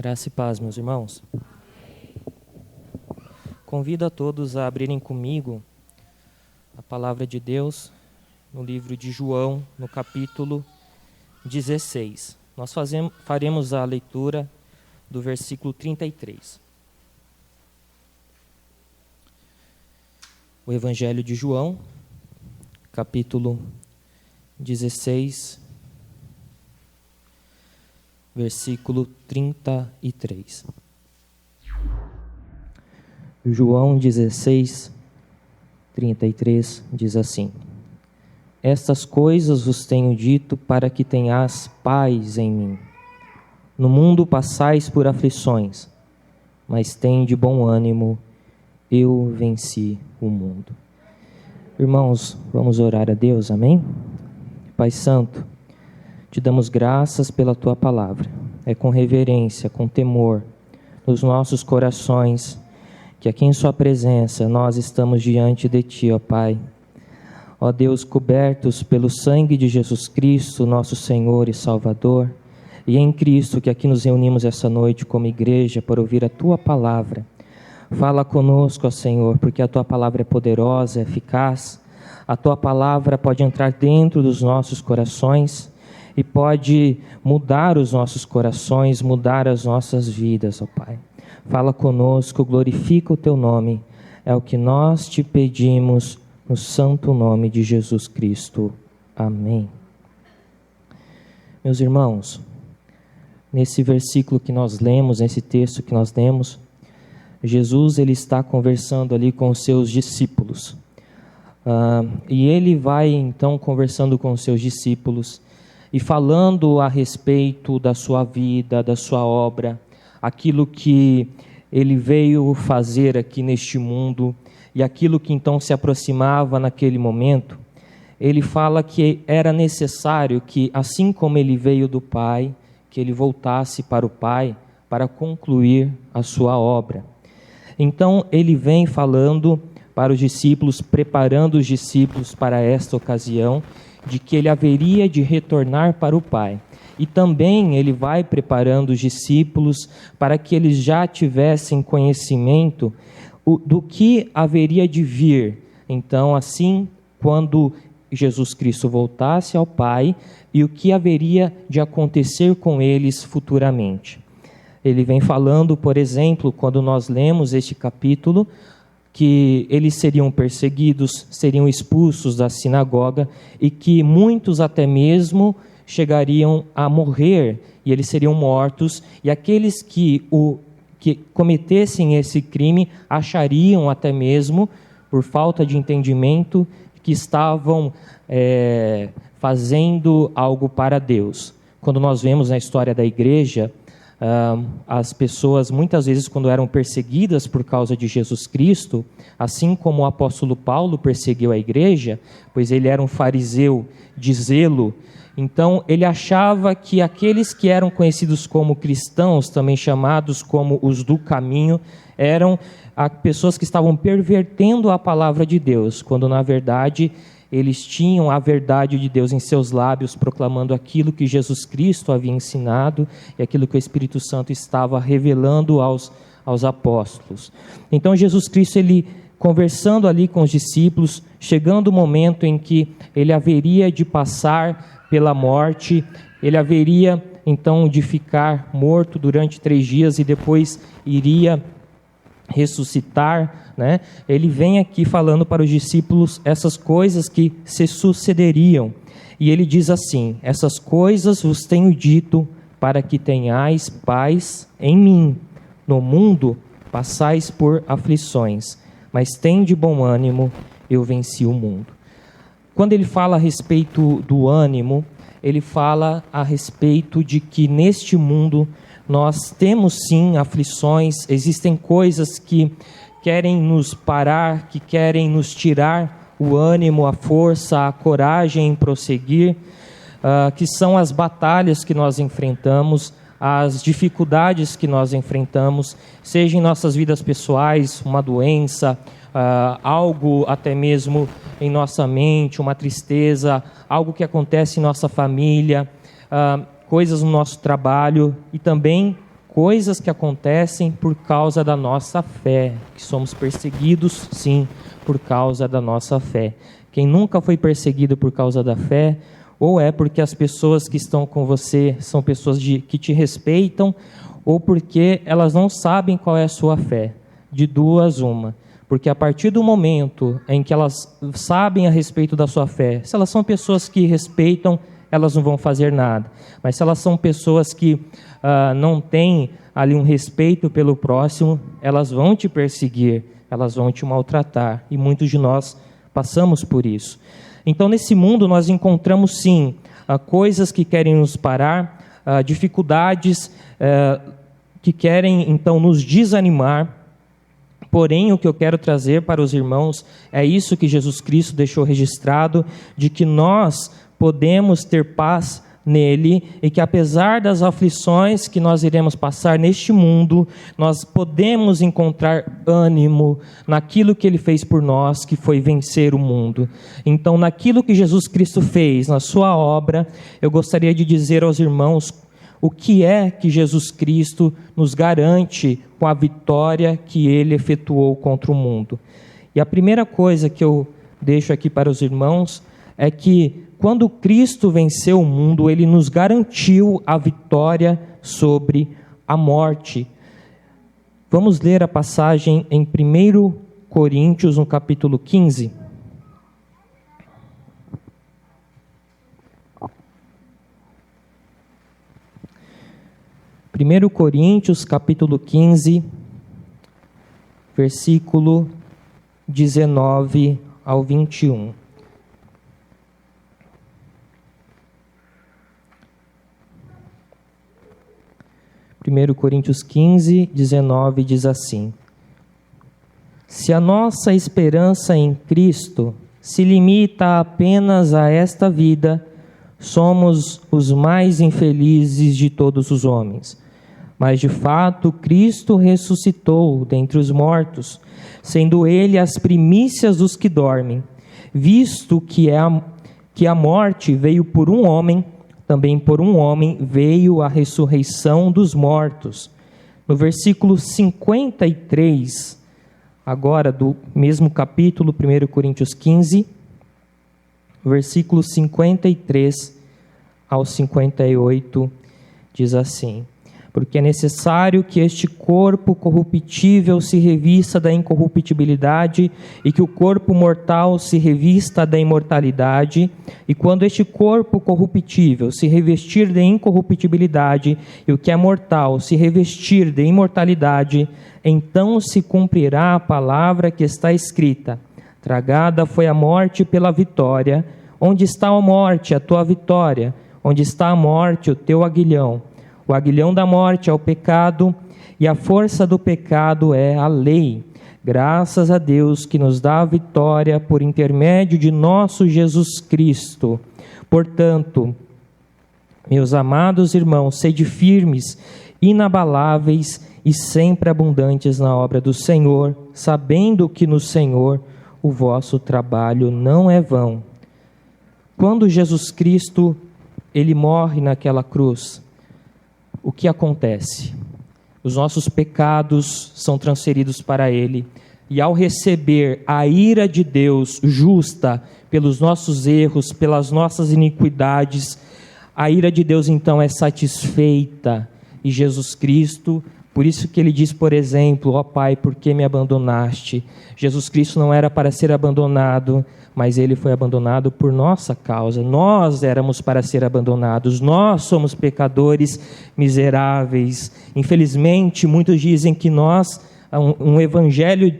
Graça e paz, meus irmãos. Convido a todos a abrirem comigo a palavra de Deus no livro de João, no capítulo 16. Nós faremos a leitura do versículo 33. O Evangelho de João, capítulo 16, versículo 33. João 16, 33 diz assim: Estas coisas vos tenho dito para que tenhas paz em mim. No mundo passais por aflições, mas tende bom ânimo, eu venci o mundo. Irmãos, vamos orar a Deus, amém? Pai Santo, te damos graças pela Tua palavra. É com reverência, com temor, nos nossos corações, que aqui em Sua presença nós estamos diante de Ti, ó Pai. Ó Deus, cobertos pelo sangue de Jesus Cristo, nosso Senhor e Salvador, e em Cristo que aqui nos reunimos essa noite como igreja para ouvir a Tua palavra. Fala conosco, ó Senhor, porque a Tua palavra é poderosa, é eficaz. A Tua palavra pode entrar dentro dos nossos corações e pode mudar os nossos corações, mudar as nossas vidas, ó Pai. Fala conosco, glorifica o Teu nome. É o que nós Te pedimos no santo nome de Jesus Cristo. Amém. Meus irmãos, nesse versículo que nós lemos, nesse texto que nós lemos, Jesus ele está conversando ali com os seus discípulos. E ele vai então conversando com os seus discípulos e falando a respeito da sua vida, da sua obra, aquilo que ele veio fazer aqui neste mundo e aquilo que então se aproximava naquele momento. Ele fala que era necessário que, assim como ele veio do Pai, que ele voltasse para o Pai para concluir a sua obra. Então ele vem falando para os discípulos, preparando os discípulos para esta ocasião, de que ele haveria de retornar para o Pai. E também ele vai preparando os discípulos para que eles já tivessem conhecimento do que haveria de vir. Então, assim, quando Jesus Cristo voltasse ao Pai, e o que haveria de acontecer com eles futuramente. Ele vem falando, por exemplo, quando nós lemos este capítulo, que eles seriam perseguidos, seriam expulsos da sinagoga e que muitos até mesmo chegariam a morrer e eles seriam mortos, e aqueles que cometessem esse crime achariam até mesmo, por falta de entendimento, que estavam fazendo algo para Deus. Quando nós vemos na história da igreja, as pessoas muitas vezes quando eram perseguidas por causa de Jesus Cristo, assim como o apóstolo Paulo perseguiu a igreja, pois ele era um fariseu de zelo, então ele achava que aqueles que eram conhecidos como cristãos, também chamados como os do caminho, eram pessoas que estavam pervertendo a palavra de Deus, quando na verdade eles tinham a verdade de Deus em seus lábios, proclamando aquilo que Jesus Cristo havia ensinado e aquilo que o Espírito Santo estava revelando aos apóstolos. Então Jesus Cristo, ele conversando ali com os discípulos, chegando o momento em que ele haveria de passar pela morte, ele haveria então de ficar morto durante 3 dias e depois iria ressuscitar, né? Ele vem aqui falando para os discípulos essas coisas que se sucederiam, e ele diz assim: essas coisas vos tenho dito para que tenhais paz em mim. No mundo passais por aflições, mas tende bom ânimo, eu venci o mundo. Quando ele fala a respeito do ânimo, ele fala a respeito de que neste mundo nós temos sim aflições, existem coisas que querem nos parar, que querem nos tirar o ânimo, a força, a coragem em prosseguir, que são as batalhas que nós enfrentamos, as dificuldades que nós enfrentamos, seja em nossas vidas pessoais, uma doença, algo até mesmo em nossa mente, uma tristeza, algo que acontece em nossa família, coisas no nosso trabalho e também coisas que acontecem por causa da nossa fé, que somos perseguidos, sim, por causa da nossa fé. Quem nunca foi perseguido por causa da fé, ou é porque as pessoas que estão com você são pessoas que te respeitam, ou porque elas não sabem qual é a sua fé. De duas, uma. Porque a partir do momento em que elas sabem a respeito da sua fé, se elas são pessoas que respeitam, elas não vão fazer nada. Mas se elas são pessoas que não têm ali um respeito pelo próximo, elas vão te perseguir, elas vão te maltratar. E muitos de nós passamos por isso. Então, nesse mundo, nós encontramos, sim, coisas que querem nos parar, dificuldades que querem, então, nos desanimar. Porém, o que eu quero trazer para os irmãos é isso que Jesus Cristo deixou registrado, de que nós podemos ter paz nele e que, apesar das aflições que nós iremos passar neste mundo, nós podemos encontrar ânimo naquilo que ele fez por nós, que foi vencer o mundo. Então, naquilo que Jesus Cristo fez, na sua obra, eu gostaria de dizer aos irmãos o que é que Jesus Cristo nos garante com a vitória que ele efetuou contra o mundo. E a primeira coisa que eu deixo aqui para os irmãos é que, quando Cristo venceu o mundo, ele nos garantiu a vitória sobre a morte. Vamos ler a passagem em 1 Coríntios, no capítulo 15. Primeiro Coríntios, capítulo 15, versículo 19 ao 21. 1 Coríntios 15, 19 diz assim: se a nossa esperança em Cristo se limita apenas a esta vida, somos os mais infelizes de todos os homens. Mas, de fato, Cristo ressuscitou dentre os mortos, sendo Ele as primícias dos que dormem. Visto que a morte veio por um homem, também por um homem veio a ressurreição dos mortos. No versículo 53, agora do mesmo capítulo, 1 Coríntios 15, versículo 53 ao 58, diz assim: porque é necessário que este corpo corruptível se revista da incorruptibilidade e que o corpo mortal se revista da imortalidade. E quando este corpo corruptível se revestir de incorruptibilidade e o que é mortal se revestir de imortalidade, então se cumprirá a palavra que está escrita: tragada foi a morte pela vitória. Onde está a morte, a tua vitória? Onde está a morte, o teu aguilhão? O aguilhão da morte é o pecado, e a força do pecado é a lei. Graças a Deus que nos dá a vitória por intermédio de nosso Jesus Cristo. Portanto, meus amados irmãos, sede firmes, inabaláveis e sempre abundantes na obra do Senhor, sabendo que no Senhor o vosso trabalho não é vão. Quando Jesus Cristo ele morre naquela cruz, o que acontece? Os nossos pecados são transferidos para Ele, e ao receber a ira de Deus justa pelos nossos erros, pelas nossas iniquidades, a ira de Deus então é satisfeita, e Jesus Cristo, por isso que ele diz, por exemplo: ó Pai, por que me abandonaste? Jesus Cristo não era para ser abandonado, mas ele foi abandonado por nossa causa. Nós éramos para ser abandonados, nós somos pecadores miseráveis. Infelizmente, muitos dizem que nós, um evangelho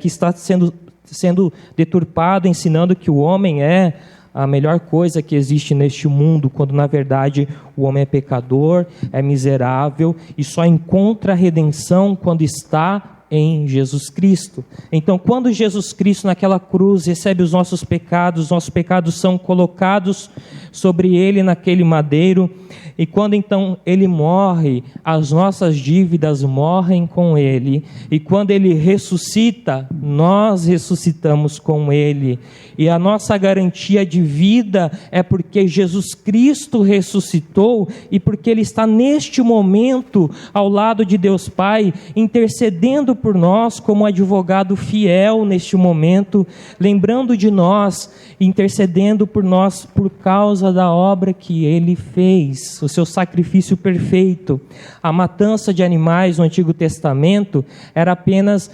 que está sendo deturpado, ensinando que o homem é a melhor coisa que existe neste mundo, quando na verdade o homem é pecador, é miserável e só encontra redenção quando está em Jesus Cristo. Então, quando Jesus Cristo naquela cruz recebe os nossos pecados são colocados sobre ele naquele madeiro, e quando então Ele morre, as nossas dívidas morrem com Ele, e quando Ele ressuscita, nós ressuscitamos com Ele, e a nossa garantia de vida é porque Jesus Cristo ressuscitou, e porque Ele está neste momento ao lado de Deus Pai, intercedendo por nós como advogado fiel neste momento, lembrando de nós, intercedendo por nós por causa da obra que Ele fez, o seu sacrifício perfeito. A matança de animais no Antigo Testamento era apenas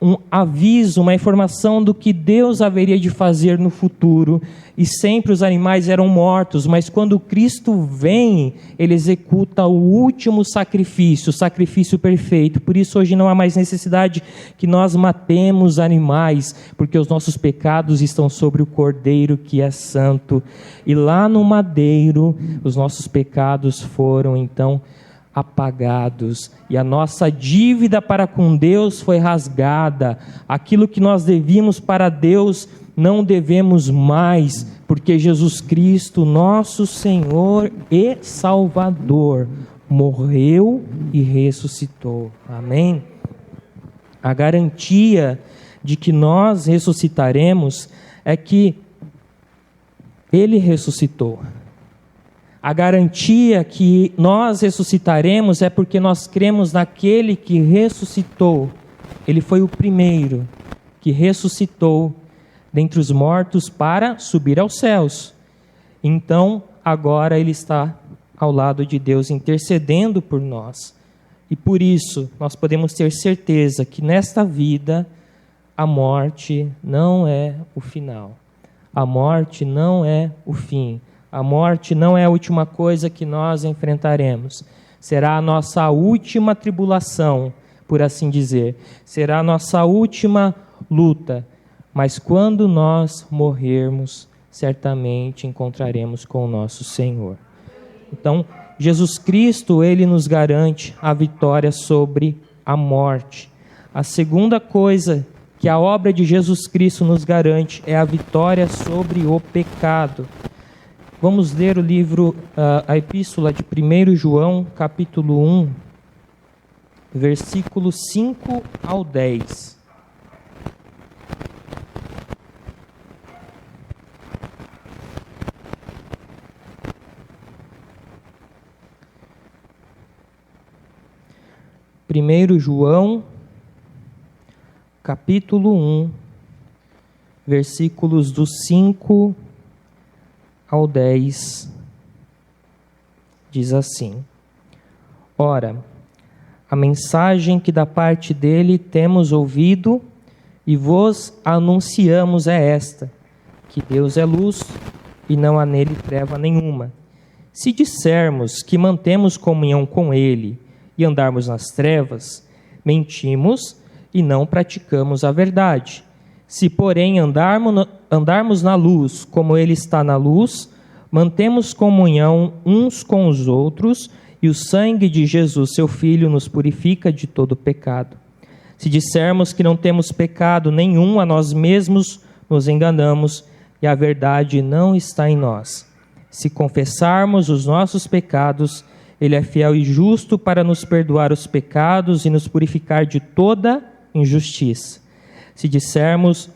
um aviso, uma informação do que Deus haveria de fazer no futuro, e sempre os animais eram mortos, mas quando Cristo vem, Ele executa o último sacrifício, o sacrifício perfeito. Por isso hoje não há mais necessidade que nós matemos animais, porque os nossos pecados estão sobre o Cordeiro que é santo, e lá no madeiro os nossos pecados foram então apagados, e a nossa dívida para com Deus foi rasgada. Aquilo que nós devíamos para Deus não devemos mais, porque Jesus Cristo, nosso Senhor e Salvador, morreu e ressuscitou. Amém? A garantia de que nós ressuscitaremos é que Ele ressuscitou. A garantia que nós ressuscitaremos é porque nós cremos naquele que ressuscitou. Ele foi o primeiro que ressuscitou dentre os mortos para subir aos céus. Então, agora Ele está ao lado de Deus, intercedendo por nós. E por isso, nós podemos ter certeza que nesta vida, a morte não é o final. A morte não é o fim. A morte não é a última coisa que nós enfrentaremos. Será a nossa última tribulação, por assim dizer. Será a nossa última luta. Mas quando nós morrermos, certamente encontraremos com o nosso Senhor. Então, Jesus Cristo, Ele nos garante a vitória sobre a morte. A segunda coisa que a obra de Jesus Cristo nos garante é a vitória sobre o pecado. Vamos ler o livro, a epístola de 1 João, capítulo 1, versículos 5 ao 10. Primeiro João, capítulo 1, versículos do 5 ao 10, diz assim: Ora, a mensagem que da parte dele temos ouvido e vos anunciamos é esta, que Deus é luz e não há nele treva nenhuma. Se dissermos que mantemos comunhão com ele e andarmos nas trevas, mentimos e não praticamos a verdade. Se, porém, andarmos na luz, como Ele está na luz, mantemos comunhão uns com os outros, e o sangue de Jesus, seu Filho, nos purifica de todo pecado. Se dissermos que não temos pecado nenhum, a nós mesmos nos enganamos, e a verdade não está em nós. Se confessarmos os nossos pecados, Ele é fiel e justo para nos perdoar os pecados e nos purificar de toda injustiça. Se dissermos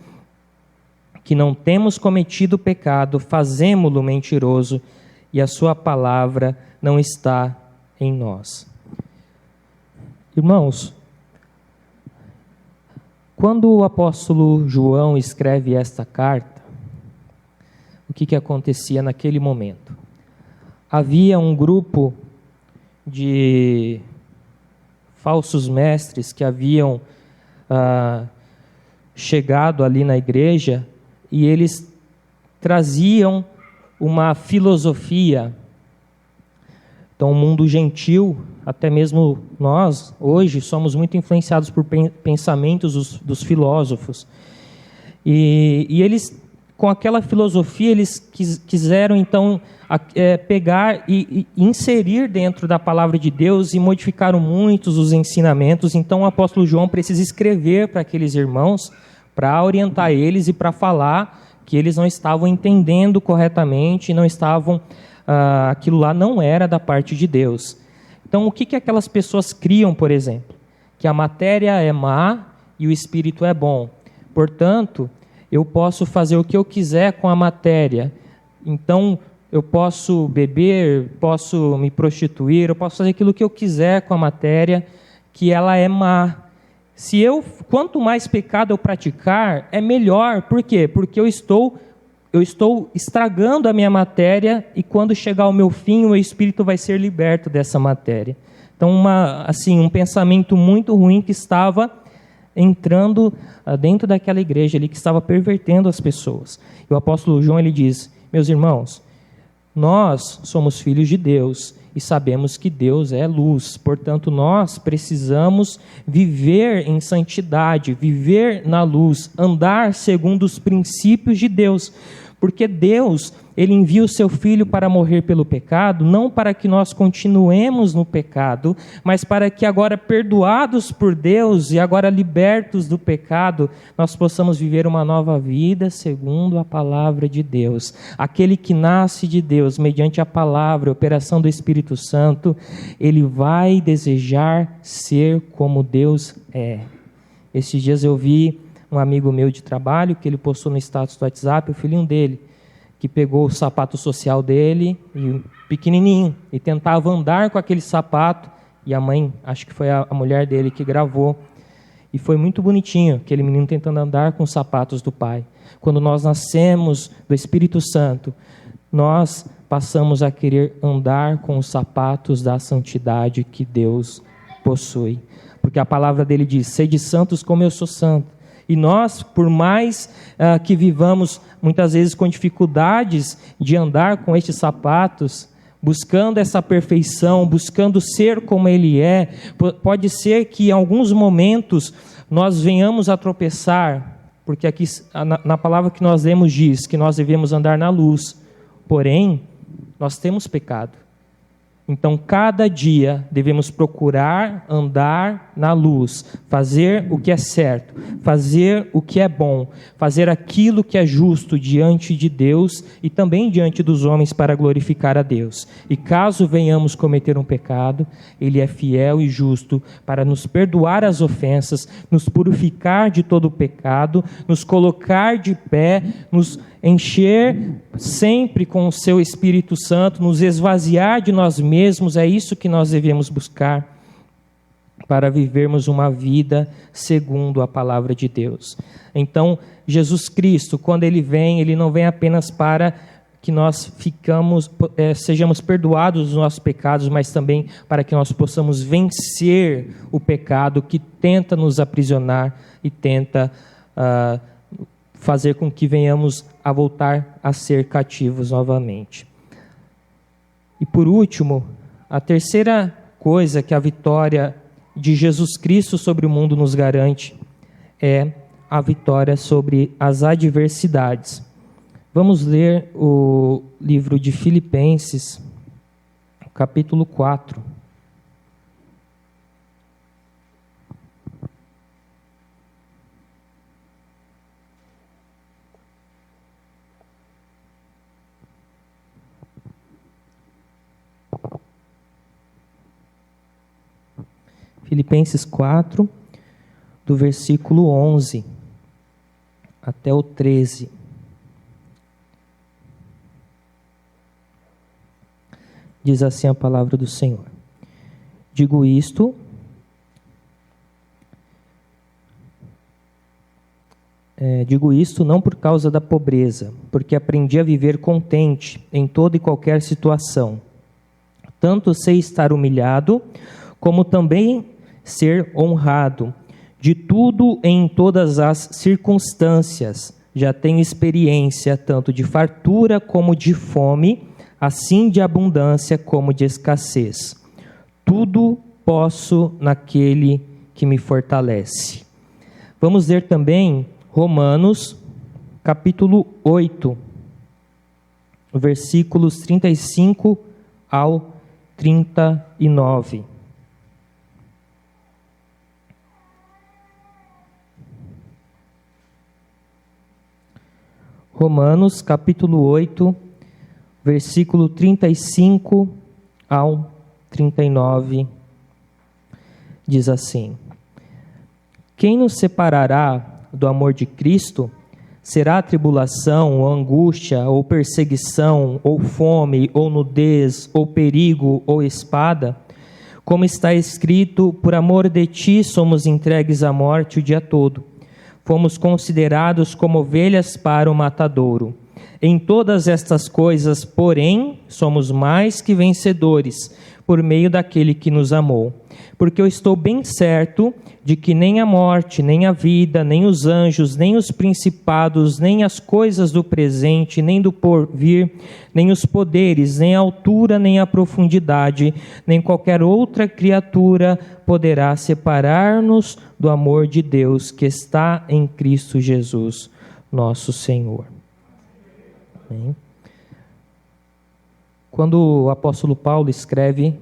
que não temos cometido pecado, fazemo-lo mentiroso e a sua palavra não está em nós. Irmãos, quando o apóstolo João escreve esta carta, o que acontecia naquele momento? Havia um grupo de falsos mestres que haviam chegado ali na igreja, e eles traziam uma filosofia. Então, o mundo gentil, até mesmo nós, hoje, somos muito influenciados por pensamentos dos filósofos. E eles, com aquela filosofia, eles quiseram, então, pegar e inserir dentro da palavra de Deus, e modificaram muitos os ensinamentos. Então, o apóstolo João precisa escrever para aqueles irmãos, para orientar eles e para falar que eles não estavam entendendo corretamente, não estavam aquilo lá não era da parte de Deus. Então, o que aquelas pessoas criam, por exemplo? Que a matéria é má e o espírito é bom. Portanto, eu posso fazer o que eu quiser com a matéria. Então, eu posso beber, posso me prostituir, eu posso fazer aquilo que eu quiser com a matéria, que ela é má. Quanto mais pecado eu praticar, é melhor. Por quê? Porque eu estou estragando a minha matéria, e quando chegar o meu fim, o meu espírito vai ser liberto dessa matéria. Então, um pensamento muito ruim que estava entrando dentro daquela igreja ali, que estava pervertendo as pessoas. E o apóstolo João, ele diz: meus irmãos, nós somos filhos de Deus e sabemos que Deus é luz, portanto nós precisamos viver em santidade, viver na luz, andar segundo os princípios de Deus, porque Deus, Ele envia o seu Filho para morrer pelo pecado, não para que nós continuemos no pecado, mas para que agora perdoados por Deus e agora libertos do pecado, nós possamos viver uma nova vida segundo a palavra de Deus. Aquele que nasce de Deus, mediante a palavra, a operação do Espírito Santo, ele vai desejar ser como Deus é. Esses dias eu vi um amigo meu de trabalho, que ele postou no status do WhatsApp, o filhinho dele, que pegou o sapato social dele, e pequenininho, e tentava andar com aquele sapato, e a mãe, acho que foi a mulher dele que gravou, e foi muito bonitinho, aquele menino tentando andar com os sapatos do pai. Quando nós nascemos do Espírito Santo, nós passamos a querer andar com os sapatos da santidade que Deus possui, porque a palavra dele diz: sede santos como eu sou santo. E nós, por mais que vivamos muitas vezes com dificuldades de andar com estes sapatos, buscando essa perfeição, buscando ser como Ele é, pode ser que em alguns momentos nós venhamos a tropeçar, porque aqui na palavra que nós lemos diz que nós devemos andar na luz, porém, nós temos pecado. Então, cada dia devemos procurar andar na luz, fazer o que é certo, fazer o que é bom, fazer aquilo que é justo diante de Deus e também diante dos homens para glorificar a Deus. E caso venhamos cometer um pecado, Ele é fiel e justo para nos perdoar as ofensas, nos purificar de todo o pecado, nos colocar de pé, nos encher sempre com o seu Espírito Santo, nos esvaziar de nós mesmos. É isso que nós devemos buscar para vivermos uma vida segundo a palavra de Deus. Então, Jesus Cristo, quando Ele vem, Ele não vem apenas para que nós sejamos perdoados dos nossos pecados, mas também para que nós possamos vencer o pecado que tenta nos aprisionar e tenta fazer com que venhamos a voltar a ser cativos novamente. E por último, a terceira coisa que a vitória de Jesus Cristo sobre o mundo nos garante é a vitória sobre as adversidades. Vamos ler o livro de Filipenses, capítulo 4. Filipenses 4, do versículo 11 até o 13. Diz assim a palavra do Senhor: digo isto não por causa da pobreza, porque aprendi a viver contente em toda e qualquer situação. Tanto sei estar humilhado, como também ser honrado. De tudo em todas as circunstâncias já tenho experiência, tanto de fartura como de fome, assim de abundância como de escassez. Tudo posso naquele que me fortalece. Vamos ler também Romanos, capítulo 8, versículos 35 ao 39. Romanos, capítulo 8, versículo 35 ao 39, diz assim: Quem nos separará do amor de Cristo? Será tribulação, ou angústia, ou perseguição, ou fome, ou nudez, ou perigo, ou espada? Como está escrito, por amor de ti somos entregues à morte o dia todo. Fomos considerados como ovelhas para o matadouro. Em todas estas coisas, porém, somos mais que vencedores, por meio daquele que nos amou. Porque eu estou bem certo de que nem a morte, nem a vida, nem os anjos, nem os principados, nem as coisas do presente, nem do porvir, nem os poderes, nem a altura, nem a profundidade, nem qualquer outra criatura poderá separar-nos do amor de Deus que está em Cristo Jesus, nosso Senhor. Amém. Quando o apóstolo Paulo escreve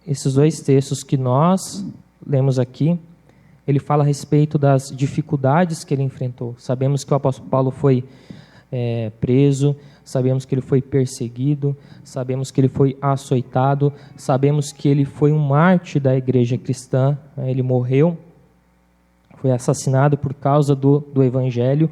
esses dois textos que nós lemos aqui, ele fala a respeito das dificuldades que ele enfrentou. Sabemos que o apóstolo Paulo foi preso, sabemos que ele foi perseguido, sabemos que ele foi açoitado, sabemos que ele foi um mártir da igreja cristã, ele morreu, foi assassinado por causa do evangelho.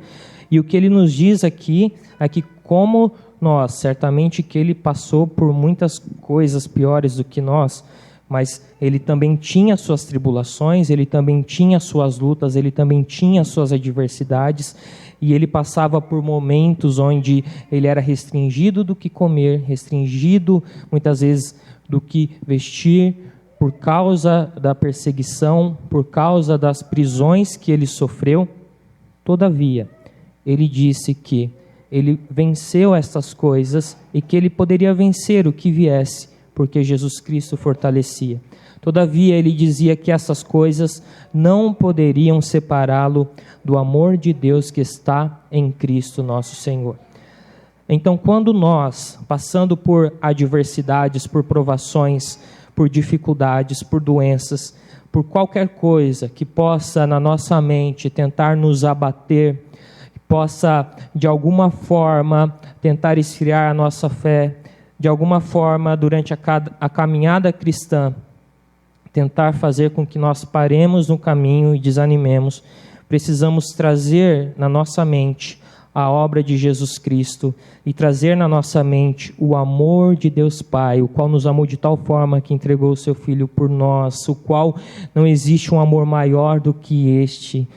E o que ele nos diz aqui é que, como nós, certamente que ele passou por muitas coisas piores do que nós, mas ele também tinha suas tribulações, ele também tinha suas lutas, ele também tinha suas adversidades, e ele passava por momentos onde ele era restringido do que comer, restringido muitas vezes do que vestir, por causa da perseguição, por causa das prisões que ele sofreu. Todavia, ele disse que ele venceu estas coisas e que ele poderia vencer o que viesse, porque Jesus Cristo fortalecia. Todavia, ele dizia que essas coisas não poderiam separá-lo do amor de Deus que está em Cristo nosso Senhor. Então, quando nós, passando por adversidades, por provações, por dificuldades, por doenças, por qualquer coisa que possa na nossa mente tentar nos abater, possa de alguma forma tentar esfriar a nossa fé, de alguma forma durante a caminhada cristã, tentar fazer com que nós paremos no caminho e desanimemos, precisamos trazer na nossa mente a obra de Jesus Cristo e trazer na nossa mente o amor de Deus Pai, o qual nos amou de tal forma que entregou o seu Filho por nós, o qual não existe um amor maior do que este.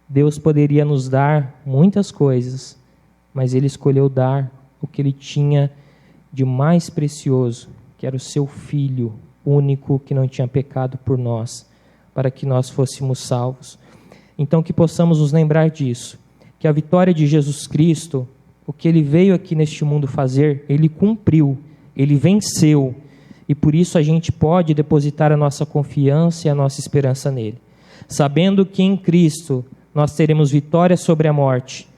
Deus poderia nos dar muitas coisas, mas Ele escolheu dar o que Ele tinha de mais precioso, que era o seu Filho único que não tinha pecado por nós, para que nós fôssemos salvos. Então que possamos nos lembrar disso, que a vitória de Jesus Cristo, o que Ele veio aqui neste mundo fazer, Ele cumpriu, Ele venceu, e por isso a gente pode depositar a nossa confiança e a nossa esperança nele, sabendo que em Cristo nós teremos vitória sobre a morte,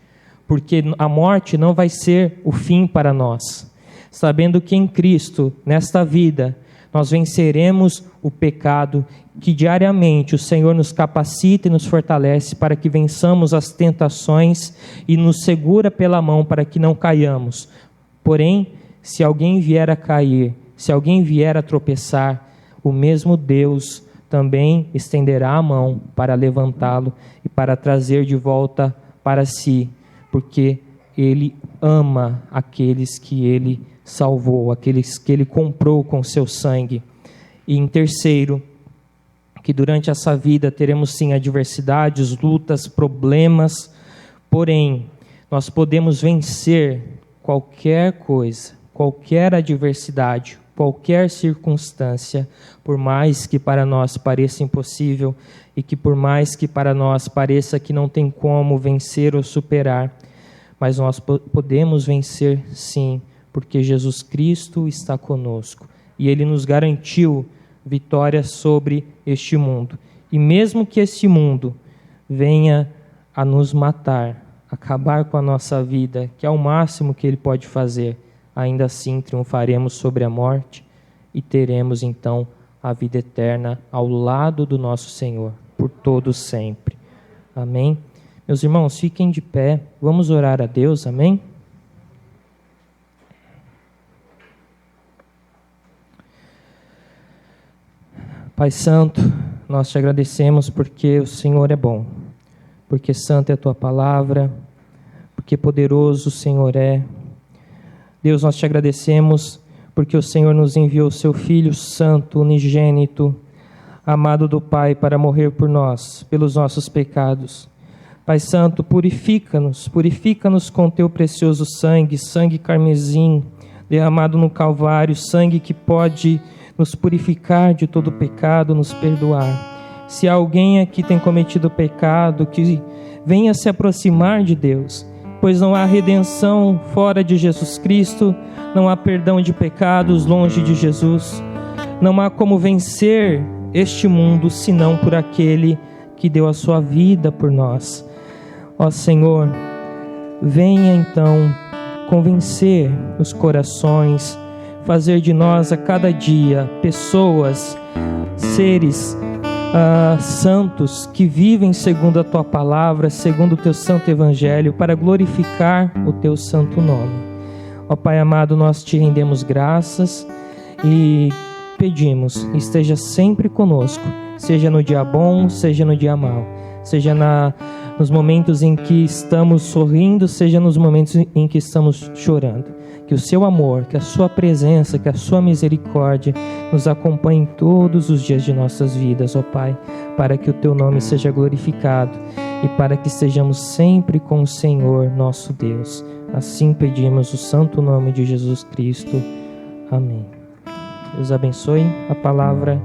porque a morte não vai ser o fim para nós, sabendo que em Cristo, nesta vida, nós venceremos o pecado, que diariamente o Senhor nos capacita e nos fortalece para que vençamos as tentações e nos segura pela mão para que não caiamos. Porém, se alguém vier a cair, se alguém vier a tropeçar, o mesmo Deus também estenderá a mão para levantá-lo e para trazer de volta para si, porque Ele ama aqueles que Ele salvou, aqueles que Ele comprou com seu sangue. E em terceiro, que durante essa vida teremos sim adversidades, lutas, problemas, porém, nós podemos vencer qualquer coisa, qualquer adversidade, qualquer circunstância, por mais que para nós pareça impossível e que por mais que para nós pareça que não tem como vencer ou superar, mas nós podemos vencer sim, porque Jesus Cristo está conosco e Ele nos garantiu vitória sobre este mundo. E mesmo que este mundo venha a nos matar, acabar com a nossa vida, que é o máximo que Ele pode fazer, ainda assim triunfaremos sobre a morte e teremos então a vida eterna ao lado do nosso Senhor, por todo sempre. Amém? Meus irmãos, fiquem de pé, vamos orar a Deus, amém? Pai Santo, nós te agradecemos porque o Senhor é bom, porque santa é a tua palavra, porque poderoso o Senhor é. Deus, nós te agradecemos porque o Senhor nos enviou o seu Filho Santo, unigênito, amado do Pai, para morrer por nós, pelos nossos pecados. Pai Santo, purifica-nos com teu precioso sangue, sangue carmesim, derramado no Calvário, sangue que pode nos purificar de todo pecado, nos perdoar. Se alguém aqui tem cometido pecado, que venha se aproximar de Deus, pois não há redenção fora de Jesus Cristo, não há perdão de pecados longe de Jesus, não há como vencer este mundo senão por aquele que deu a sua vida por nós. Ó Senhor, venha então convencer os corações, fazer de nós a cada dia pessoas, seres santos que vivem segundo a tua palavra, segundo o teu santo evangelho, para glorificar o teu santo nome. Ó Pai amado, nós te rendemos graças e pedimos, esteja sempre conosco, seja no dia bom, seja no dia mau, seja nos momentos em que estamos sorrindo, seja nos momentos em que estamos chorando. Que o seu amor, que a sua presença, que a sua misericórdia nos acompanhe todos os dias de nossas vidas, ó Pai, para que o teu nome seja glorificado e para que estejamos sempre com o Senhor, nosso Deus. Assim pedimos o santo nome de Jesus Cristo. Amém. Deus abençoe. A palavra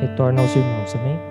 retorna aos irmãos. Amém.